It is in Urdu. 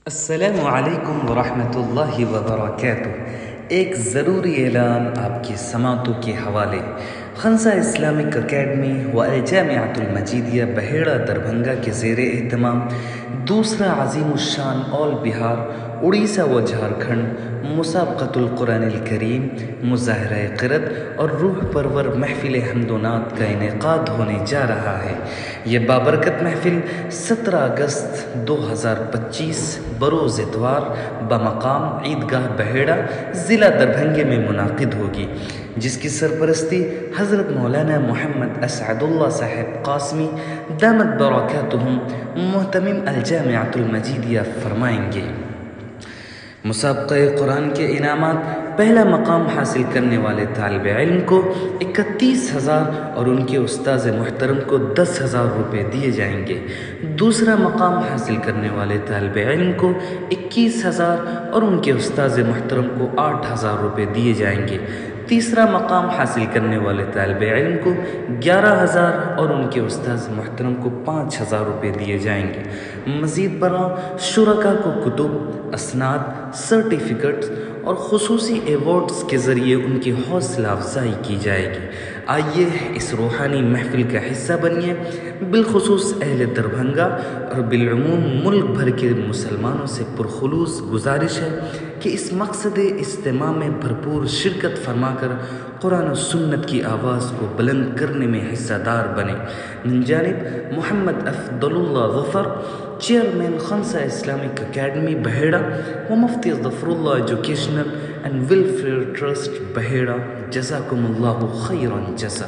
السلام علیکم ورحمۃ اللہ وبرکاتہ۔ ایک ضروری اعلان آپ کی سماعتوں کے حوالے۔ خنسا اسلامک اکیڈمی و الجامعۃ المجیدیہ بحیرہ دربھنگا کے زیر اہتمام دوسرا عظیم الشان آل بہار اڑیسہ و جھارکھنڈ مسابقۃ القرآن الکریم مظاہرہ قرأت اور روح پرور محفل حمد و نعت کا انعقاد ہونے جا رہا ہے۔ یہ بابرکت محفل 17 اگست 2025 بروز اتوار بمقام عیدگاہ بحیرہ ضلع دربھنگے میں منعقد ہوگی، جس کی سرپرستی حضرت مولانا محمد اسعد اللہ صاحب قاسمی دامت برکاتہم محتمم الجامعۃ المجیدیہ فرمائیں گے۔ مسابقہ قرآن کے انعامات: پہلا مقام حاصل کرنے والے طالب علم کو 31,000 اور ان کے استاذ محترم کو 10,000 روپے دیے جائیں گے۔ دوسرا مقام حاصل کرنے والے طالب علم کو 21,000 اور ان کے استاذ محترم کو 8,000 روپے دیے جائیں گے۔ تیسرا مقام حاصل کرنے والے طالب علم کو 11,000 اور ان کے استاذ محترم کو 5,000 روپے دیے جائیں گے۔ مزید برآں شرکاء کو کتب، اسناد، سرٹیفکیٹس اور خصوصی ایوارڈز کے ذریعے ان کی حوصلہ افزائی کی جائے گی۔ آئیے اس روحانی محفل کا حصہ بنیے۔ بالخصوص اہل دربھنگا اور بالعموم ملک بھر کے مسلمانوں سے پرخلوص گزارش ہے کہ اس مقصد اجتماع میں بھرپور شرکت فرما کر قرآن و سنت کی آواز کو بلند کرنے میں حصہ دار بنے۔ من جانب محمد افضل اللہ ظفر، چیئرمین خنسا اسلامک اکیڈمی بحیرہ و مفتی ظفر اللہ ایجوکیشنل اینڈ ویلفیئر ٹرسٹ بحیرہ، جزاکم اللہ خیرا جزا۔